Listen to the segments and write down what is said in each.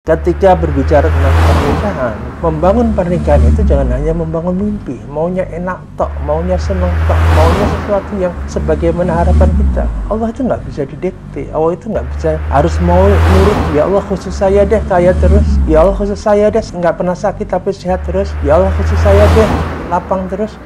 Ketika berbicara tentang pernikahan, membangun pernikahan itu jangan hanya membangun mimpi, maunya enak tok, maunya seneng tok, maunya sesuatu yang sebagaimana harapan kita. Allah itu nggak bisa didikte, Allah itu nggak bisa harus mau nurut. Ya Allah khusus saya deh kaya terus, ya Allah khusus saya deh nggak pernah sakit tapi sehat terus, ya Allah khusus saya deh lapang terus.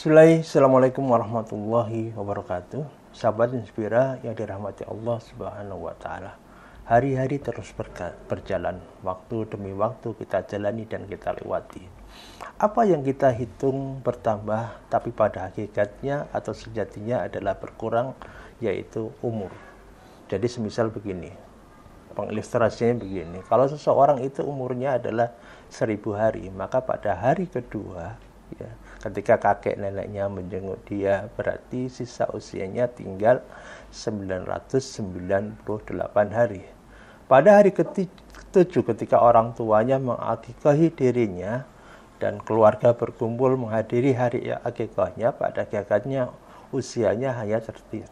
Assalamualaikum warahmatullahi wabarakatuh. Sahabat Inspira yang dirahmati Allah Subhanahu wa taala. Hari-hari terus berjalan, waktu demi waktu kita jalani dan kita lewati. Apa yang kita hitung bertambah, tapi pada hakikatnya atau sejatinya adalah berkurang, yaitu umur. Jadi semisal begini, pengilustrasinya begini. Kalau seseorang itu umurnya adalah 1000 hari, maka pada hari kedua, ya, ketika kakek neneknya menjenguk dia, berarti sisa usianya tinggal 998 hari. Pada hari ke-7 ketika orang tuanya mengakikahi dirinya dan keluarga berkumpul menghadiri hari akikahnya, pada hakikatnya usianya hanya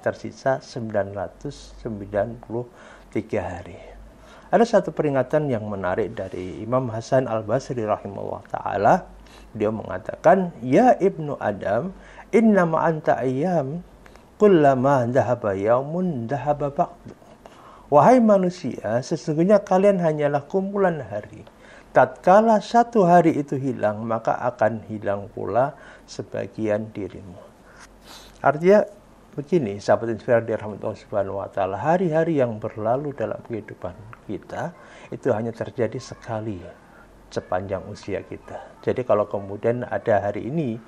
tersisa 993 hari. Ada satu peringatan yang menarik dari Imam Hasan Al-Basri rahimahullah ta'ala. Dia mengatakan, ya ibnu Adam, innama anta ayyam, kullama dhahaba yaumun dhahaba ba'du. Wahai manusia, sesungguhnya kalian hanyalah kumpulan hari. Tatkala satu hari itu hilang, maka akan hilang pula sebagian dirimu. Artinya begini, sahabat Inspira dirahmati Allah Subhanahu wa taala, hari-hari yang berlalu dalam kehidupan kita itu hanya terjadi sekali sepanjang usia kita. Jadi kalau kemudian ada hari ini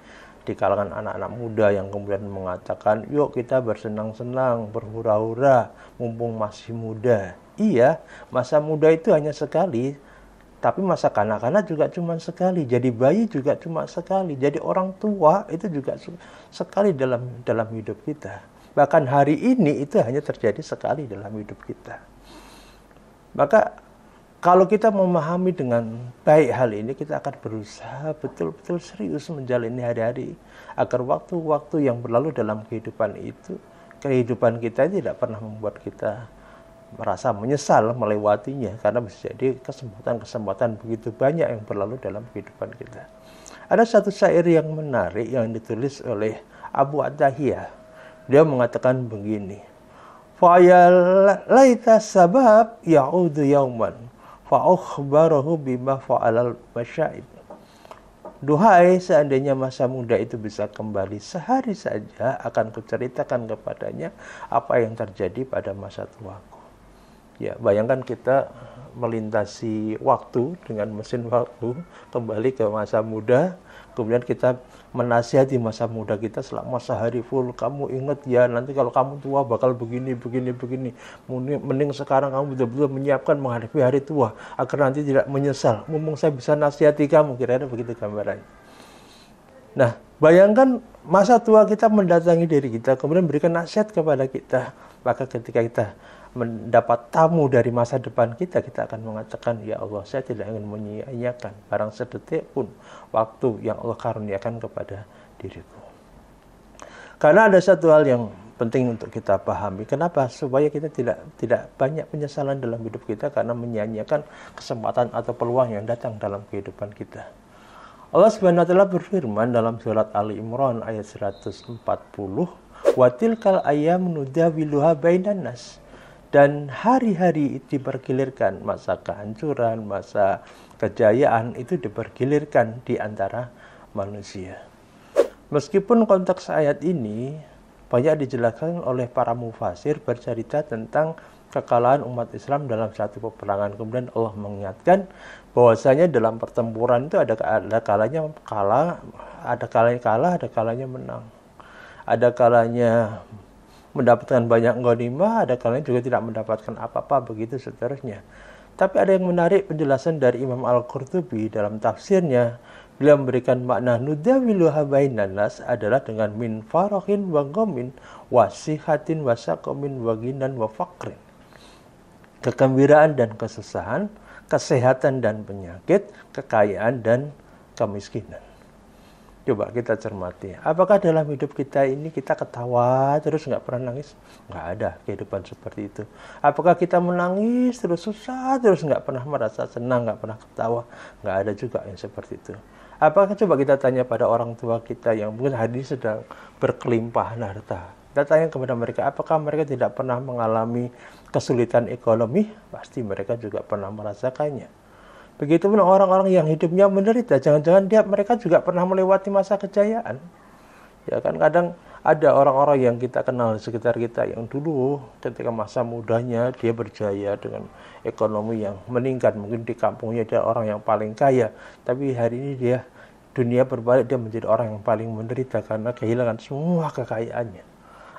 di kalangan anak-anak muda yang kemudian mengatakan, yuk kita bersenang-senang, berhura-hura, mumpung masih muda. Iya, masa muda itu hanya sekali, tapi masa kanak-kanak juga cuma sekali. Jadi bayi juga cuma sekali. Jadi orang tua itu juga sekali dalam hidup kita. Bahkan hari ini itu hanya terjadi sekali dalam hidup kita. Maka kalau kita memahami dengan baik hal ini, kita akan berusaha betul-betul serius menjalani hari-hari agar waktu-waktu yang berlalu dalam kehidupan itu, kehidupan kita tidak pernah membuat kita merasa menyesal melewatinya, karena bisa jadi kesempatan-kesempatan begitu banyak yang berlalu dalam kehidupan kita. Ada satu syair yang menarik yang ditulis oleh Abu Atahiyah. Dia mengatakan begini, fa ya laita sabab ya'udu yauman fa'ukhbarahu bima fa'alal masyaib. Duhai seandainya masa muda itu bisa kembali sehari saja, akan kuceritakan kepadanya apa yang terjadi pada masa tuaku. Ya, bayangkan kita melintasi waktu dengan mesin waktu kembali ke masa muda, kemudian kita menasihati masa muda kita selama sehari full. Kamu ingat ya, nanti kalau kamu tua bakal begini. Mending sekarang kamu betul-betul menyiapkan menghadapi hari tua agar nanti tidak menyesal. Mumpung saya bisa nasihati kamu, kira-kira begitu gambarannya. Nah, bayangkan masa tua kita mendatangi diri kita, kemudian berikan nasihat kepada kita. Maka ketika kita mendapat tamu dari masa depan kita, kita akan mengatakan, ya Allah, saya tidak ingin menyia-nyiakan barang sedetik pun waktu yang Allah karuniakan kepada diriku. Karena ada satu hal yang penting untuk kita pahami. Kenapa? Supaya kita tidak banyak penyesalan dalam hidup kita karena menyia-nyiakan kesempatan atau peluang yang datang dalam kehidupan kita. Allah Subhanahu wa taala berfirman dalam surat Ali Imran ayat 140, wa tilkal ayyam nudawiluha bainan nas. Dan hari-hari dipergilirkan, masa kehancuran, masa kejayaan itu dipergilirkan di antara manusia. Meskipun konteks ayat ini banyak dijelaskan oleh para mufasir bercerita tentang kekalahan umat Islam dalam satu peperangan. Kemudian Allah mengingatkan bahwasanya dalam pertempuran itu ada kalanya kalah, ada kalanya menang. Ada kalanya mendapatkan banyak ghanimah, ada kalanya juga tidak mendapatkan apa-apa, begitu seterusnya. Tapi ada yang menarik penjelasan dari Imam Al-Qurtubi dalam tafsirnya. Beliau memberikan makna nudawiluha bainan nas adalah dengan min farahin wa ghamin wa sihatin wa saqamin wa ghinan wa faqrin. Kegembiraan dan kesusahan, kesehatan dan penyakit, kekayaan dan kemiskinan. Coba kita cermati. Apakah dalam hidup kita ini kita ketawa terus nggak pernah nangis? Nggak ada kehidupan seperti itu. Apakah kita menangis terus susah terus nggak pernah merasa senang, nggak pernah ketawa? Nggak ada juga yang seperti itu. Apakah coba kita tanya pada orang tua kita yang mungkin hari ini sedang berkelimpahan harta. Kita tanya kepada mereka, apakah mereka tidak pernah mengalami kesulitan ekonomi? Pasti mereka juga pernah merasakannya. Begitupun orang-orang yang hidupnya menderita, jangan-jangan mereka juga pernah melewati masa kejayaan. Ya kan, kadang ada orang-orang yang kita kenal di sekitar kita yang dulu ketika masa mudanya dia berjaya dengan ekonomi yang meningkat, mungkin di kampungnya dia orang yang paling kaya, tapi hari ini dunia berbalik, dia menjadi orang yang paling menderita karena kehilangan semua kekayaannya.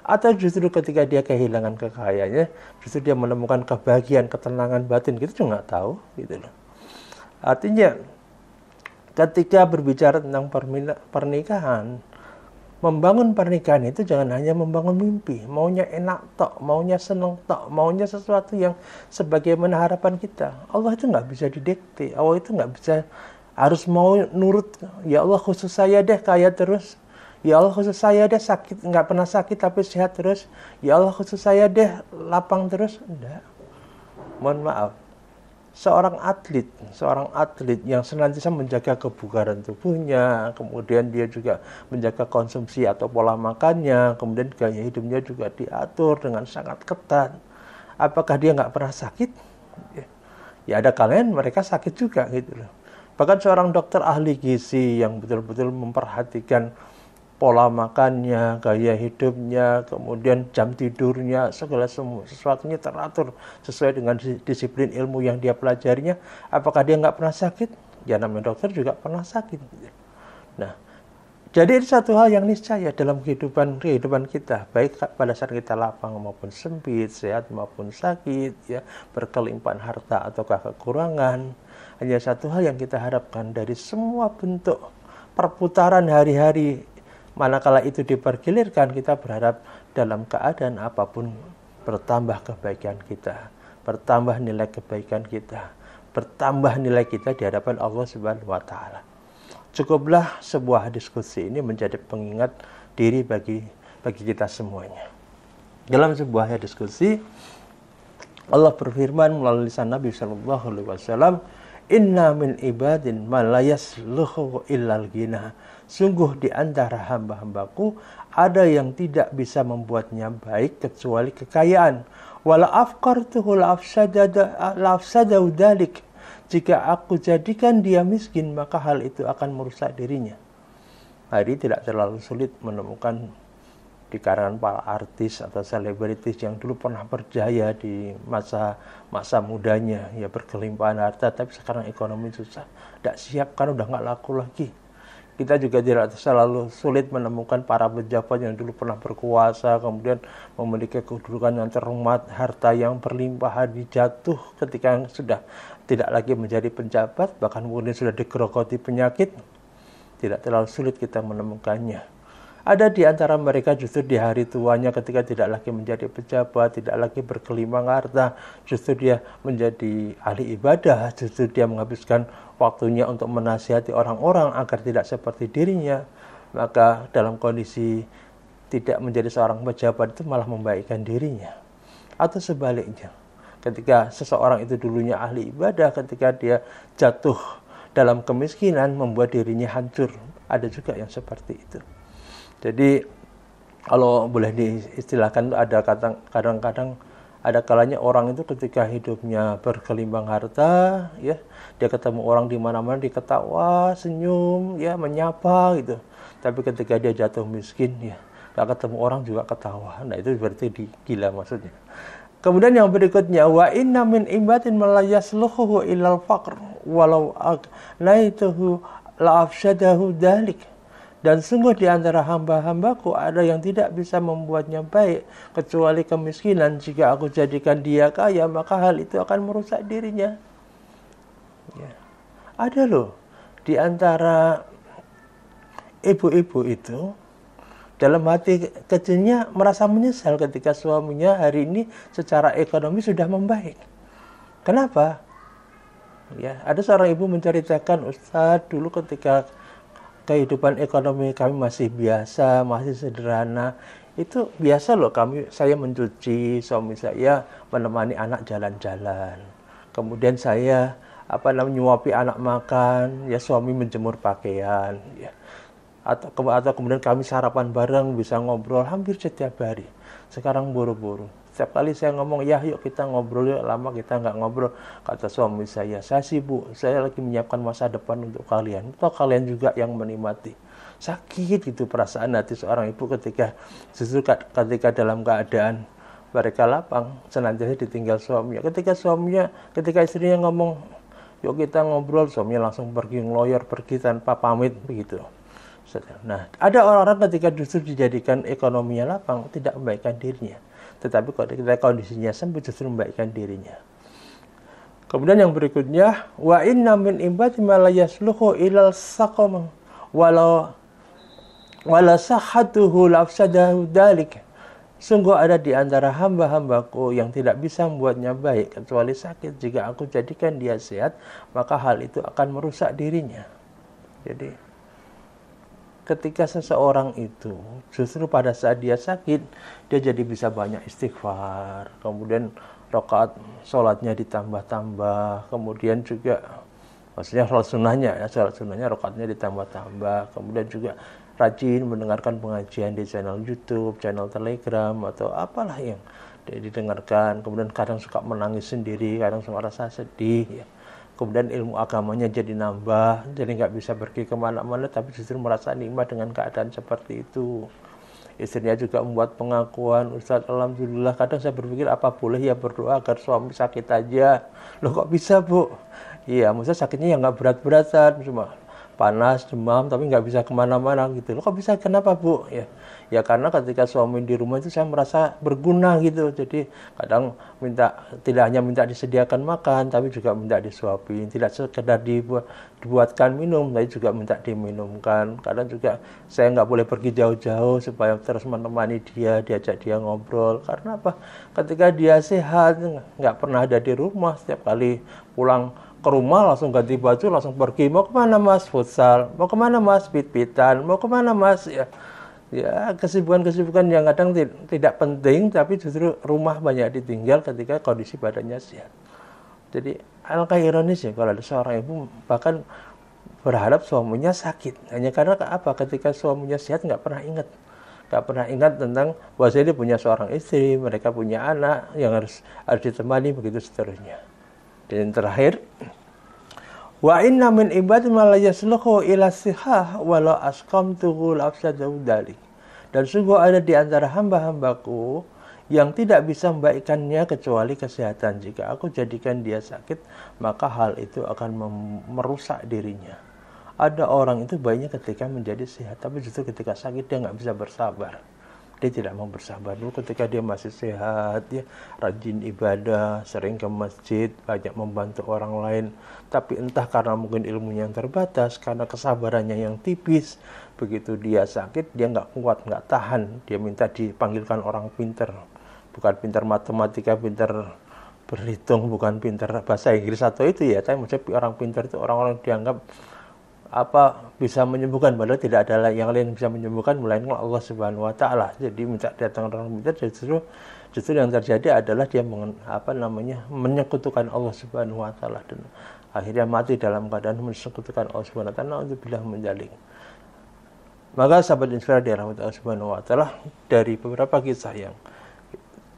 Atau justru ketika dia kehilangan kekayaannya, justru dia menemukan kebahagiaan, ketenangan batin, kita juga nggak tahu gitu loh. Artinya ketika berbicara tentang pernikahan, membangun pernikahan itu jangan hanya membangun mimpi, maunya enak tok, maunya seneng tok, maunya sesuatu yang sebagaimana harapan kita. Allah itu nggak bisa didikte, Allah itu nggak bisa harus mau nurut. Ya Allah khusus saya deh kaya terus, ya Allah khusus saya deh sakit, nggak pernah sakit tapi sehat terus, ya Allah khusus saya deh lapang terus. Enggak, mohon maaf. Seorang atlet yang senantiasa menjaga kebugaran tubuhnya, kemudian dia juga menjaga konsumsi atau pola makannya, kemudian gaya hidupnya juga diatur dengan sangat ketat. Apakah dia nggak pernah sakit? Ya ada kalian mereka sakit juga gitu loh. Bahkan seorang dokter ahli gizi yang betul-betul memperhatikan pola makannya, gaya hidupnya, kemudian jam tidurnya, segala sesuatunya teratur sesuai dengan disiplin ilmu yang dia pelajarinya. Apakah dia nggak pernah sakit? Ya namanya dokter juga pernah sakit. Nah, jadi satu hal yang niscaya dalam kehidupan kita, baik pada saat kita lapang maupun sempit, sehat maupun sakit, ya, berkelimpahan harta ataukah kekurangan, hanya satu hal yang kita harapkan dari semua bentuk perputaran hari-hari. Manakala itu dipergilirkan, kita berharap dalam keadaan apapun bertambah kebaikan kita, bertambah nilai kebaikan kita, bertambah nilai kita di hadapan Allah Subhanahu wa taala. Cukuplah sebuah diskusi ini menjadi pengingat diri bagi kita semuanya. Dalam sebuah diskusi, Allah berfirman melalui lisan Nabi sallallahu alaihi wasallam, "Inna min ibadin ma la yasluhu illal ghina." Sungguh di antara hamba-hambaku ada yang tidak bisa membuatnya baik kecuali kekayaan. Wala afqartuhu la afsadau dzalik. Jika aku jadikan dia miskin, maka hal itu akan merusak dirinya. Hari tidak terlalu sulit menemukan di kalangan para artis atau selebritis yang dulu pernah berjaya di masa mudanya, ya berkelimpahan harta, tapi sekarang ekonomi susah, tidak siap karena udah nggak laku lagi. Kita juga tidak selalu sulit menemukan para pejabat yang dulu pernah berkuasa, kemudian memiliki kedudukan yang terhormat, harta yang berlimpah, jatuh ketika sudah tidak lagi menjadi penjabat, bahkan kemudian sudah digerogoti penyakit. Tidak terlalu sulit kita menemukannya. Ada di antara mereka justru di hari tuanya ketika tidak lagi menjadi pejabat, tidak lagi berkelimpah harta, justru dia menjadi ahli ibadah, justru dia menghabiskan waktunya untuk menasihati orang-orang agar tidak seperti dirinya. Maka dalam kondisi tidak menjadi seorang pejabat itu malah membaikkan dirinya. Atau sebaliknya, ketika seseorang itu dulunya ahli ibadah, ketika dia jatuh dalam kemiskinan membuat dirinya hancur. Ada juga yang seperti itu. Jadi kalau boleh diistilahkan, ada kadang-kadang ada kalanya orang itu ketika hidupnya berkelimpah harta, ya, dia ketemu orang di mana-mana diketawa, senyum, ya, menyapa gitu. Tapi ketika dia jatuh miskin, ya, gak ketemu orang juga ketawa. Nah, itu berarti gila maksudnya. Kemudian yang berikutnya, wa inna min ibadin ma la yasluhu illal faqr walau agnaituhu la afsadahu dzalik. Dan sungguh di antara hamba-hambaku ada yang tidak bisa membuatnya baik kecuali kemiskinan. Jika aku jadikan dia kaya, maka hal itu akan merusak dirinya. Ya. Ada loh di antara ibu-ibu itu dalam hati kecilnya merasa menyesal ketika suaminya hari ini secara ekonomi sudah membaik. Kenapa? Ya, ada seorang ibu menceritakan, Ustaz, dulu ketika kehidupan ekonomi kami masih biasa, masih sederhana. Itu biasa loh saya mencuci, suami saya menemani anak jalan-jalan. Kemudian saya nyuapi anak makan, ya suami menjemur pakaian, ya. Atau kemudian kami sarapan bareng, bisa ngobrol hampir setiap hari. Sekarang buru-buru. Setiap kali saya ngomong, ya yuk kita ngobrol, yuk lama kita nggak ngobrol. Kata suami saya sibuk, saya lagi menyiapkan masa depan untuk kalian. Atau kalian juga yang menikmati. Sakit itu perasaan hati seorang ibu ketika dalam keadaan mereka lapang, senantiasa ditinggal suaminya. Ketika istrinya ngomong, yuk kita ngobrol, suaminya langsung pergi ngeloyor, pergi tanpa pamit, begitu. Nah, ada orang-orang ketika justru dijadikan ekonominya lapang, tidak membaikkan dirinya. Tetapi kalau kita kondisinya sempit, justru membaikkan dirinya. Kemudian yang berikutnya, wa inna min ibadi ma la yasluhu ilal saqam walau wala sahhatuhu lafsadahu dalik. Sungguh ada di antara hamba-hambaku yang tidak bisa membuatnya baik kecuali sakit. Jika aku jadikan dia sehat, maka hal itu akan merusak dirinya. Jadi ketika seseorang itu justru pada saat dia sakit, dia jadi bisa banyak istighfar, kemudian rakaat sholatnya ditambah-tambah, kemudian juga maksudnya sholat sunnahnya rakaatnya ditambah-tambah, kemudian juga rajin mendengarkan pengajian di channel YouTube, channel Telegram, atau apalah yang didengarkan. Kemudian kadang suka menangis sendiri, kadang suka rasa sedih, ya. Kemudian ilmu agamanya jadi nambah, jadi nggak bisa pergi kemana-mana, tapi justru merasa nikmat dengan keadaan seperti itu. Istrinya juga membuat pengakuan, Ustaz, alhamdulillah, kadang saya berpikir apa boleh ya berdoa agar suami sakit aja. Loh kok bisa, Bu? Iya, maksudnya sakitnya yang nggak berat-beratan, cuma panas, demam, tapi nggak bisa kemana-mana gitu. Loh kok bisa, kenapa, Bu? Ya karena ketika suami di rumah itu saya merasa berguna gitu. Jadi kadang tidak hanya minta disediakan makan, tapi juga minta disuapin. Tidak sekedar dibuatkan minum, tapi juga minta diminumkan. Kadang juga saya nggak boleh pergi jauh-jauh supaya terus menemani dia, diajak dia ngobrol. Karena apa? Ketika dia sehat, nggak pernah ada di rumah. Setiap kali pulang ke rumah langsung ganti baju, langsung pergi. Mau kemana Mas? Futsal. Mau kemana Mas? Pit-pitan. Mau kemana Mas? Ya kesibukan-kesibukan yang kadang tidak penting, tapi justru rumah banyak ditinggal ketika kondisi badannya sehat. Jadi alangkah ironis ya kalau ada seorang ibu bahkan berharap suaminya sakit hanya karena apa? Ketika suaminya sehat nggak pernah ingat tentang bahwa dia punya seorang istri, mereka punya anak yang harus ditemani, begitu seterusnya. Dan terakhir, wa inna min ibadi ma la yasluhu ila sihah walau asqamtuhu lafsadahu dalik. Dan sungguh ada di antara hamba-hambaku yang tidak bisa membaikkannya kecuali kesehatan. Jika aku jadikan dia sakit, maka hal itu akan merusak dirinya. Ada orang itu baiknya ketika menjadi sehat, tapi justru ketika sakit dia nggak bisa bersabar. Dia tidak mau bersabar dulu ketika dia masih sehat, ya rajin ibadah, sering ke masjid, banyak membantu orang lain. Tapi entah karena mungkin ilmunya yang terbatas, karena kesabarannya yang tipis, begitu dia sakit, dia nggak kuat, nggak tahan. Dia minta dipanggilkan orang pinter, bukan pinter matematika, pinter berhitung, bukan pinter bahasa Inggris atau itu ya. Tapi maksudnya orang pinter itu orang-orang dianggap bisa menyembuhkan, padahal tidak ada yang lain bisa menyembuhkan melainkan Allah Subhanahu wa taala. Jadi minta datang orang pintar, justru yang terjadi adalah dia menyekutukan Allah Subhanahu wa taala dan akhirnya mati dalam keadaan menyekutukan Allah Subhanahu wa taala. Naudzubillah menjalik. Maka sahabat inspirasi rahmat Allah Subhanahu wa taala, dari beberapa kisah yang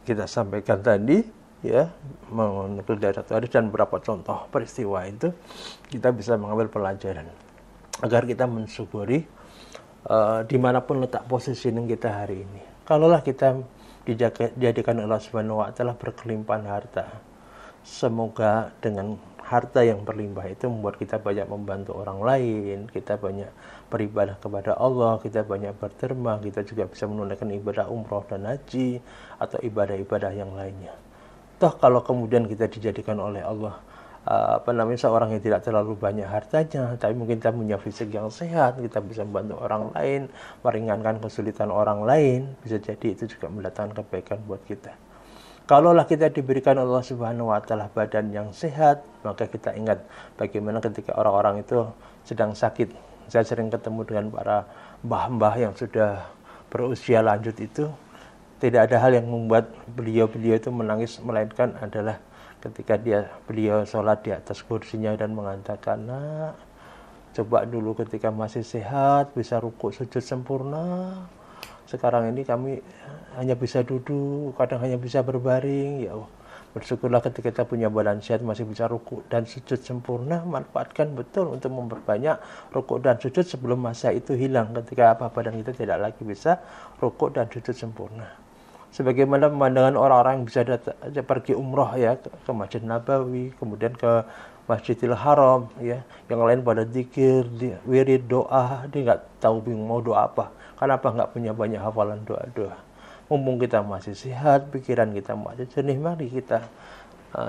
kita sampaikan tadi, ya, menukil dari satu hadis dan beberapa contoh peristiwa itu, kita bisa mengambil pelajaran agar kita mensyukuri dimanapun letak positioning kita hari ini. Kalaulah kita dijadikan Allah Subhanahu wa taala berkelimpahan harta, semoga dengan harta yang berlimpah itu membuat kita banyak membantu orang lain, kita banyak beribadah kepada Allah, kita banyak berderma, kita juga bisa menunaikan ibadah umroh dan haji atau ibadah-ibadah yang lainnya. Toh kalau kemudian kita dijadikan oleh Allah seorang yang tidak terlalu banyak hartanya, tapi mungkin kita punya fisik yang sehat, kita bisa membantu orang lain, meringankan kesulitan orang lain, bisa jadi itu juga mendatangkan kebaikan buat kita. Kalaulah kita diberikan Allah Subhanahu wa taala badan yang sehat, maka kita ingat bagaimana ketika orang-orang itu sedang sakit, Saya sering ketemu dengan para mbah-mbah yang sudah berusia lanjut itu, tidak ada hal yang membuat beliau-beliau itu menangis, melainkan adalah ketika beliau sholat di atas kursinya dan mengatakan, "Nak, coba dulu ketika masih sehat bisa rukuk sujud sempurna. Sekarang ini kami hanya bisa duduk, kadang hanya bisa berbaring. Ya Allah, bersyukurlah ketika kita punya badan sehat masih bisa rukuk dan sujud sempurna. Manfaatkan betul untuk memperbanyak rukuk dan sujud sebelum masa itu hilang, ketika badan kita tidak lagi bisa rukuk dan sujud sempurna." Sebagaimana pemandangan orang-orang yang bisa pergi umroh ya ke Masjid Nabawi, kemudian ke Masjidil Haram ya, yang lain pada zikir, wirid, doa, dia nggak tahu bingung mau doa apa. Kenapa nggak punya banyak hafalan doa-doa? Mumpung kita masih sehat, pikiran kita masih jernih, mari kita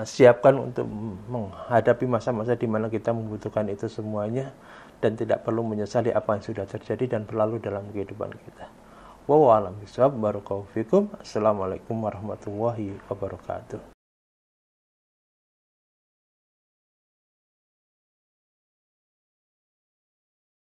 siapkan untuk menghadapi masa-masa di mana kita membutuhkan itu semuanya dan tidak perlu menyesali apa yang sudah terjadi dan berlalu dalam kehidupan kita. Wallahu a'lam bishawab. Barakallahu fikum. Assalamualaikum warahmatullahi wabarakatuh.